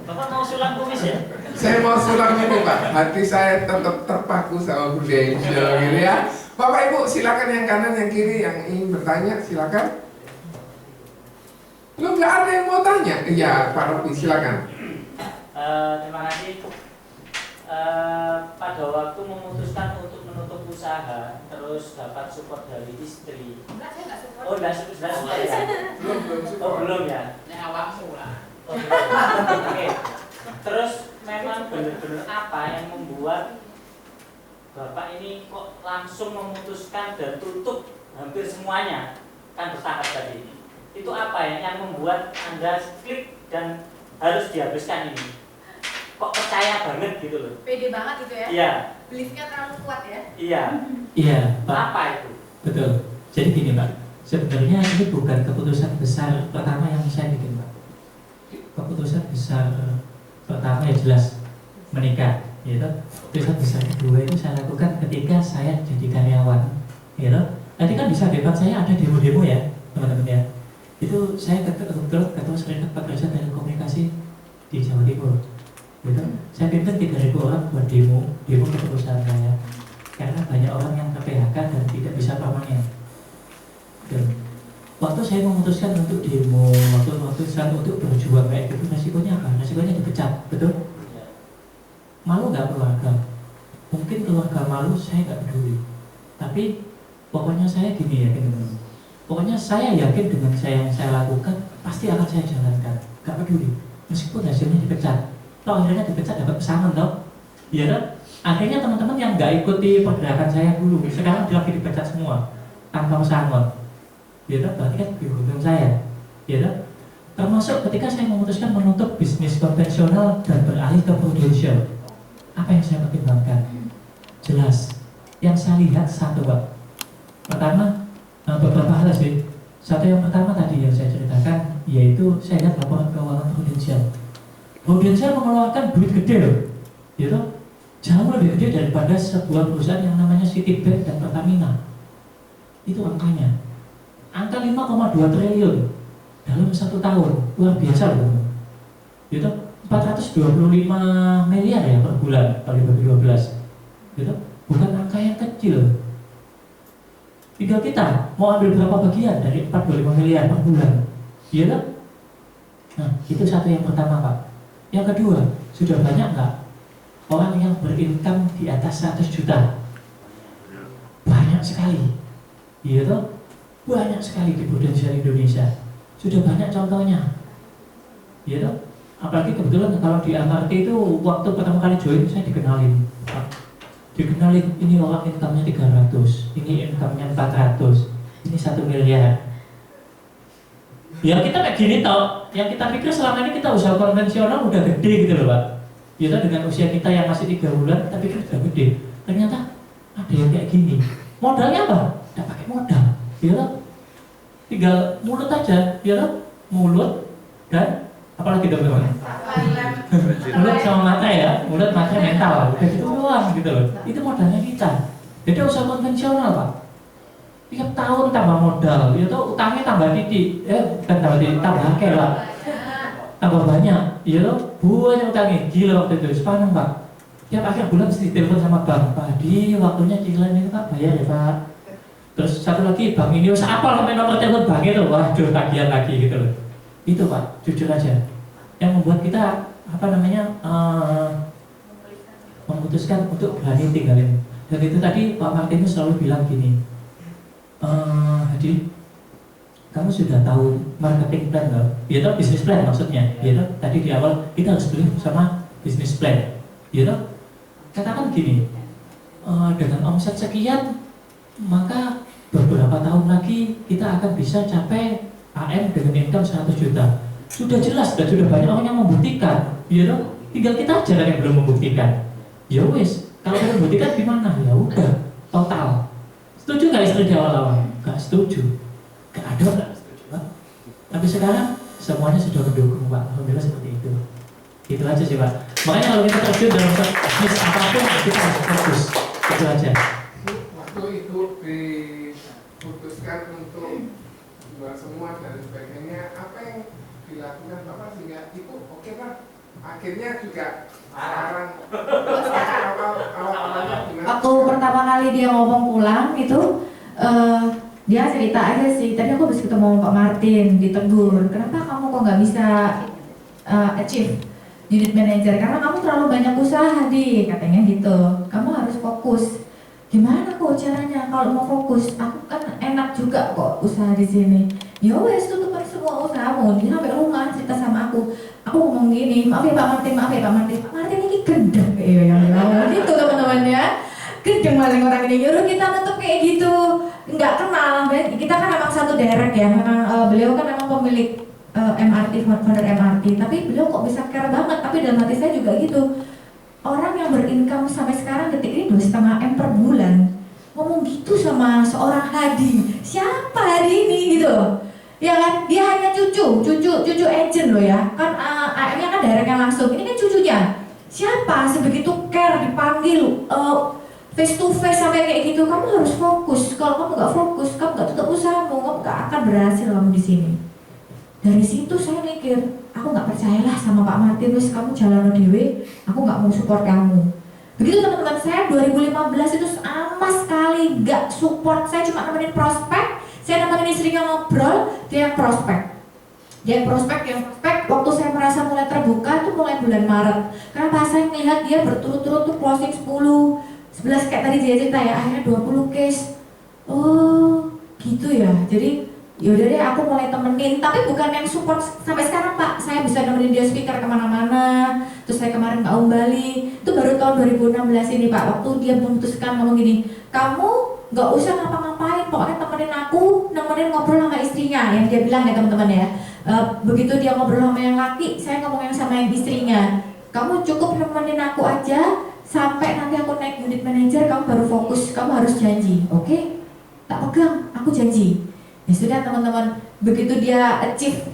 Bapak mau sulam kumis ya? Saya mau sulam itu Pak, hati saya tetap terpaku sama Prudential gitu ya. Bapak Ibu silakan yang kanan yang kiri yang ingin bertanya silakan. Lu nggak ada yang mau tanya? Iya Pak Robi silakan. Terima kasih. Pada waktu memutuskan untuk menutup usaha, terus dapat support dari istri. Enggak, saya enggak support. Oh, enggak support ya? Belum Oh, belum ya? Ini awakmu lah. Oh, oke. Terus memang benar-benar apa yang membuat Bapak ini kok langsung memutuskan dan tutup hampir semuanya, kan bertahap tadi. Itu apa ya yang membuat Anda klik dan harus dihabiskan ini? Kok percaya banget gitu loh? Pede banget gitu ya? Iya. Beliefnya terlalu kuat ya? Iya. Iya, Pak. Apa itu? Betul. Jadi gini, Pak. Sebenarnya ini bukan keputusan besar pertama yang saya bikin, Pak. Keputusan besar pertama ya jelas menikah, gitu. Keputusan besar kedua itu saya lakukan ketika saya jadi karyawan, gitu. Tadi kan bisa bebas saya ada demo-demo ya, teman-teman ya. Itu saya ketua Serikat Pekerja Telekomunikasi di Jawa Timur. Gitu. Saya pimpin 3.000 orang buat demo ke perusahaan saya karena banyak orang yang ke-PHK dan tidak bisa permanen. Dan waktu saya memutuskan untuk demo, waktu memutuskan untuk berjuang kayak gitu, resikonya apa? Resikonya dipecat, betul? Malu nggak keluarga? Mungkin keluarga malu, saya nggak peduli. Tapi pokoknya saya gini ya, teman-teman. Pokoknya saya yakin dengan yang saya lakukan pasti akan saya jalankan, nggak peduli. Meskipun hasilnya dipecat. Toh akhirnya dipecat dapat pesangon toh, iya toh. Akhirnya teman-teman yang nggak ikuti pergerakan saya dulu, sekarang lagi dipecat semua tanpa pesangon, iya toh. Berarti kan beruntung saya, iya toh. Termasuk ketika saya memutuskan menutup bisnis konvensional dan beralih ke prudential, apa yang saya pertimbangkan? Jelas, yang saya lihat satu Pak. Pertama, beberapa hal sih. Satu yang pertama tadi yang saya ceritakan, yaitu saya lihat laporan keuangan prudential. Prudential mengeluarkan duit gede loh, gitu, jauh lebih gede daripada sebuah perusahaan yang namanya Citibank dan Pertamina. Itu angkanya, angka 5,2 triliun dalam 1 tahun, luar biasa loh, gitu. 425 miliar ya per bulan kali bagi 12, gitu, bukan angka yang kecil. Tinggal kita mau ambil berapa bagian dari 425 miliar per bulan, gitu. Nah, itu satu yang pertama Pak. Yang kedua, sudah banyak nggak orang yang berincome di atas 100 juta? Banyak sekali, gitu. Banyak sekali di Prudential Indonesia. Sudah banyak contohnya, gitu. Apalagi kebetulan kalau di MRT itu waktu pertama kali join saya dikenalin, Pak. Dikenalin ini orang income-nya 300, ini income-nya 400, ini 1 miliar. Ya kita kayak gini toh, yang kita pikir selama ini kita usaha konvensional udah gede gitu loh Pak. Kita dengan usia kita yang masih 3 bulan, kita pikir udah gede. Ternyata ada yang kayak gini. Modalnya apa? Tidak pakai modal, gitu. Tinggal mulut aja, gitu. Mulut dan apalagi dong teman? Mulut sama mata ya, mulut mata mental, udah gitu doang gitu loh. Itu modalnya kita. Jadi usaha konvensional Pak. Tiap tahun tambah modal, itu utangnya tambah titik, bukan tambah titik, tambah akeh lah, tambah banyak, ya loh, banyak utangnya, gila waktu itu, sepanjang Pak. Tiap akhir bulan mesti telepon sama bank, Pak, di waktunya cicilan ini Pak bayar ya Pak. Terus satu lagi bank ini, apa sampai nomor telepon bank itu, waduh tagihan lagi gitu loh. Itu Pak, jujur aja, yang membuat kita memutuskan untuk berani tinggalin. Dan itu tadi Pak Martinus selalu bilang gini. Hadi, kamu sudah tahu marketing plan loh, ya toh, bisnis plan maksudnya, ya toh, tadi di awal kita harus beli sama bisnis plan, ya toh. Katakan gini, dengan omset sekian, maka beberapa tahun lagi kita akan bisa capai AM dengan income 100 juta. Sudah jelas dan sudah banyak orang yang membuktikan, ya toh. Tinggal kita aja yang belum membuktikan. Ya wis, kalau belum membuktikan gimana? Ya udah, total. Setuju nggak istri di awal-awal? Nggak setuju. Nggak ada nggak setuju Pak. Tapi sekarang semuanya sudah mendukung Pak. Alhamdulillah seperti itu. Itu aja sih Pak. Makanya kalau kita terjun dalam bisnis apapun kita harus fokus. Itu aja. Waktu itu diputuskan untuk jual semua dan sebagainya, apa yang dilakukan Bapak sehingga Ibu oke Pak. Akhirnya juga Marah. sekarang awal-awalnya gimana? Waktu pertama kali dia ngomong pulang itu dia cerita aja sih, tadi aku habis ketemu Pak Martin, ditegur, kenapa kamu kok nggak bisa achieve unit manager, karena kamu terlalu banyak usaha katanya gitu, kamu harus fokus. Gimana kok caranya kalau mau fokus? Aku kan enak juga kok usaha di sini. Ya wes, tutup semua usahamu. Dia sampai rumah cerita sama aku ngomong gini, maaf ya Pak Martin, Pak Martin ini gendeng gitu teman-teman ya. Gendeng maling orang ini nyuruh kita nutup kayak gitu. Nggak kenal, kita kan memang satu derek ya, memang beliau kan memang pemilik MRT, founder MRT, tapi beliau kok bisa care banget, tapi dalam hati saya juga gitu. Orang yang berincome sampai sekarang detik ini 2,5 M per bulan ngomong gitu sama seorang Hadi, siapa Hadi ini gitu loh. Ya kan, dia hanya cucu agent loh ya, kan AM-nya kan directnya langsung, ini kan cucunya. Siapa sebegitu care dipanggil face to face sampai kayak gitu. Kamu harus fokus, kalau kamu nggak fokus, kamu nggak tutup usahamu, kamu nggak akan berhasil kamu di sini. Dari situ saya mikir, aku nggak percayalah sama Pak Martin, terus kamu jalan dewe, aku nggak mau support kamu. Begitu teman-teman, saya 2015 itu sama sekali nggak support, saya cuma nemenin prospek, saya nemenin istrinya ngobrol, dia yang prospek. Waktu saya merasa mulai terbuka itu mulai bulan Maret. Kenapa? Saya melihat dia berturut-turut tuh closing 11 kayak tadi dia cerita ya, akhirnya 20 case. Oh gitu ya, jadi yaudah deh aku mulai temenin, tapi bukan yang support sampai sekarang Pak. Saya bisa nemenin dia speaker kemana-mana. Terus saya kemarin ke Bali, itu baru tahun 2016 ini Pak, waktu dia memutuskan ngomong gini, kamu nggak usah ngapa-ngapain, pokoknya temenin aku, nemenin ngobrol sama istrinya, yang dia bilang ya teman-teman ya. Begitu dia ngobrol sama yang laki, saya ngomong yang sama yang istrinya, kamu cukup nemenin aku aja sampai nanti aku naik unit manager, kamu baru fokus, kamu harus janji, oke? Tak pegang, aku janji. Ya sudah teman-teman, begitu dia achieve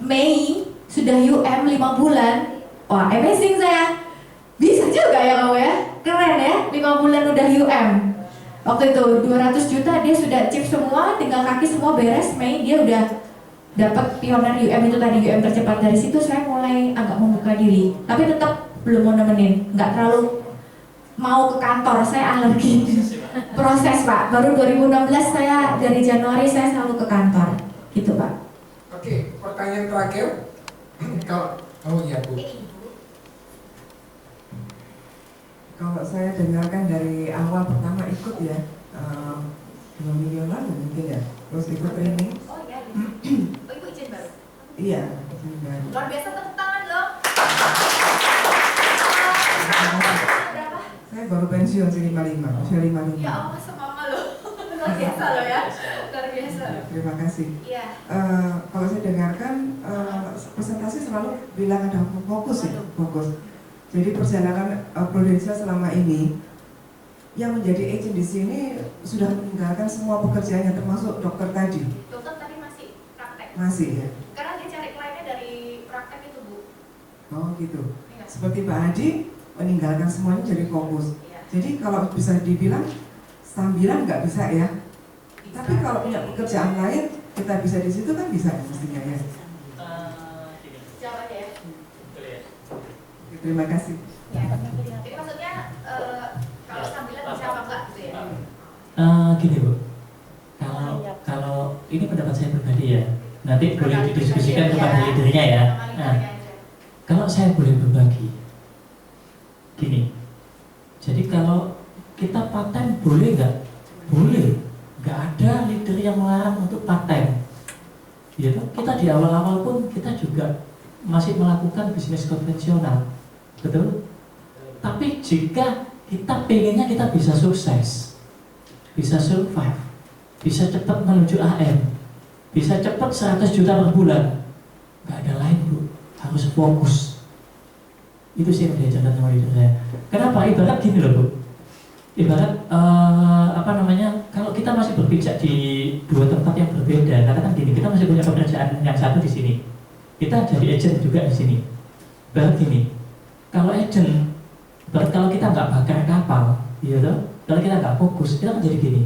Mei sudah UM 5 bulan, wah amazing saya. Bisa juga ya kamu ya, keren ya, 5 bulan udah UM. Waktu itu 200 juta dia sudah achieve semua, tinggal kaki semua beres. Mei dia udah dapat pioner UM itu tadi, UM tercepat. Dari situ saya mulai agak membuka diri, tapi tetap belum mau nemenin, nggak terlalu mau ke kantor, saya alergi proses Pak. Baru 2016 saya dari Januari saya selalu ke kantor, gitu Pak. Oke, pertanyaan terakhir. Kalau iya Bu. Kalau saya dengarkan dari awal pertama ikut ya, 2 miliar lalu mungkin ya, terus ikut training. Oh iya, Ibu izin baru. Iya. Luar biasa, tepuk tangan loh. Berapa? Saya baru pensiun usia 55, usia 55. Ya Allah, semama loh. Luar biasa loh ya. Luar biasa. Terima kasih. Iya. Kalau saya dengarkan presentasi selalu bilang ada fokus ya, fokus. Jadi perjalanan Prudensial selama ini yang menjadi agent di sini sudah meninggalkan semua pekerjaannya termasuk dokter tadi. Dokter tadi masih praktek. Masih ya. Karena dia cari kliennya dari praktek itu Bu. Oh gitu. Iya. Seperti Pak Hadi meninggalkan semuanya jadi fokus. Iya. Jadi kalau bisa dibilang sambilan nggak bisa ya. Bisa. Tapi kalau punya pekerjaan lain kita bisa di situ kan bisa mestinya ya. Jawab aja ya. Terima kasih. Ya. Jadi maksudnya kalau sambilan bisa apa enggak gitu ya? Gini Bu, kalau ini pendapat saya pribadi ya, nanti boleh didiskusikan kepada leadernya ya. Nah, kalau saya boleh berbagi, gini, jadi kalau kita paten boleh nggak? Boleh, nggak ada leader yang melarang untuk paten. Ya, kita di awal-awal pun kita juga masih melakukan bisnis konvensional, betul? Tapi jika kita pengennya kita bisa sukses, bisa survive, bisa cepat menuju AM, bisa cepat 100 juta per bulan, nggak ada lain Bu, harus fokus. Itu sih yang diajarkan sama leader saya. Kenapa? Ibarat gini loh Bu, ibarat kalau kita masih berpijak di dua tempat yang berbeda, katakan gini, kita masih punya pekerjaan yang satu di sini, kita jadi agent juga di sini. Ibarat gini, kalau agent, kalau kita nggak bakar kapal, iya toh, kalau kita nggak fokus, kita menjadi gini.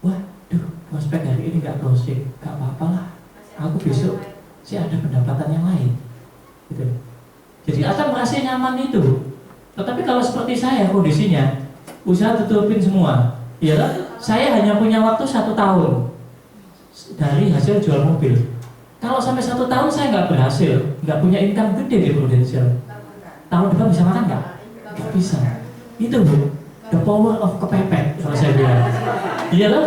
Waduh, prospek hari ini nggak closing, nggak apa-apa lah. Aku besok saya ada pendapatan yang lain, gitu. Jadi akan merasa nyaman itu. Tetapi kalau seperti saya kondisinya, usaha tutupin semua, ya saya hanya punya waktu 1 tahun dari hasil jual mobil. Kalau sampai 1 tahun saya nggak berhasil, nggak punya income gede di Prudential, tahun depan bisa makan nggak? Nggak bisa. Itu Bu, the power of kepepet kalau saya bilang. Iya loh,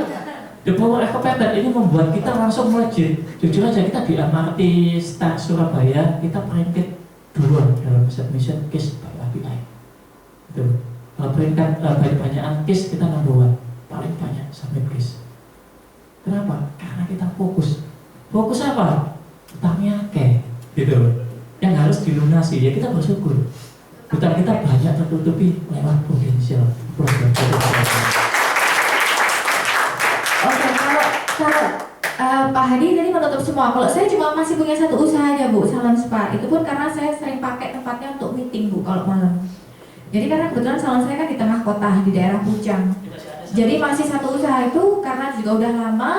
the power of kepepet ini membuat kita langsung melejit. Jujur aja kita di MRT Start Surabaya kita peringkat duluan dalam submission case by API. Itu peringkat banyak case kita #1, paling banyak submit case. Kenapa? Karena kita fokus. Fokus apa? Utangnya gitu. Yang harus dilunasi ya kita bersyukur. Utang kita banyak tertutupi lewat Prudential program. Oke, kalau Pak Hadi tadi menutup semua. Kalau saya cuma masih punya 1 usaha aja Bu, salon spa. Itu pun karena saya sering pakai tempatnya untuk meeting Bu kalau malam. Jadi karena kebetulan salon saya kan di tengah kota di daerah Pucang. Jadi masih 1 usaha itu karena juga udah lama.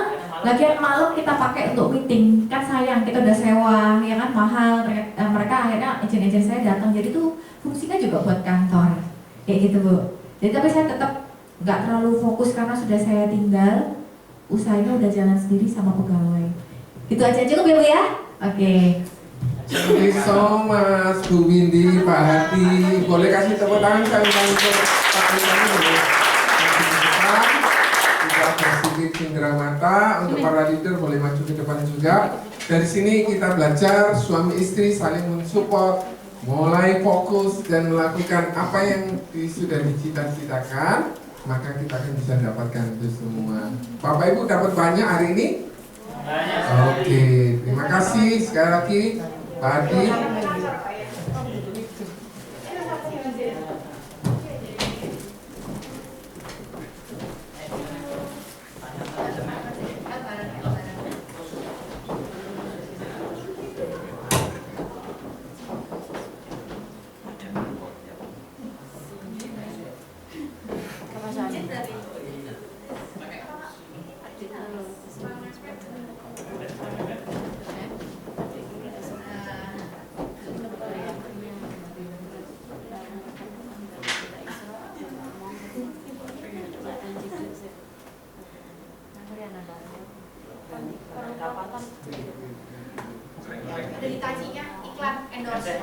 Lagian malam kita pakai untuk meeting, kan sayang kita udah sewa, ya kan mahal. Mereka akhirnya agent-agent saya datang, jadi tuh fungsinya juga buat kantor, kayak gitu Bu. Jadi tapi saya tetap nggak terlalu fokus karena sudah saya tinggal, usahanya udah jalan sendiri sama pegawai. Gitu aja cukup ya Bu ya? Oke. Thank you so much Bu Windy, Pak Hadi. Boleh kasih tepuk tangan saya untuk Pak Windy. Sedikit cindera mata untuk para leader boleh maju ke depan juga. Dari sini kita belajar suami istri saling mensupport, mulai fokus dan melakukan apa yang sudah dicita-citakan, maka kita akan bisa dapatkan itu semua. Bapak Ibu dapat banyak hari ini? Oke, terima kasih sekali lagi Pak Hadi. Ada ditajinya iklan endorse.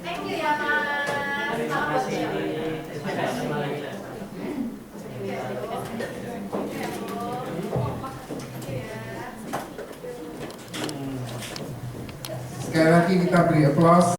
Thank you ya Mas. Salam buat dia. Sekali lagi kita beri aplaus.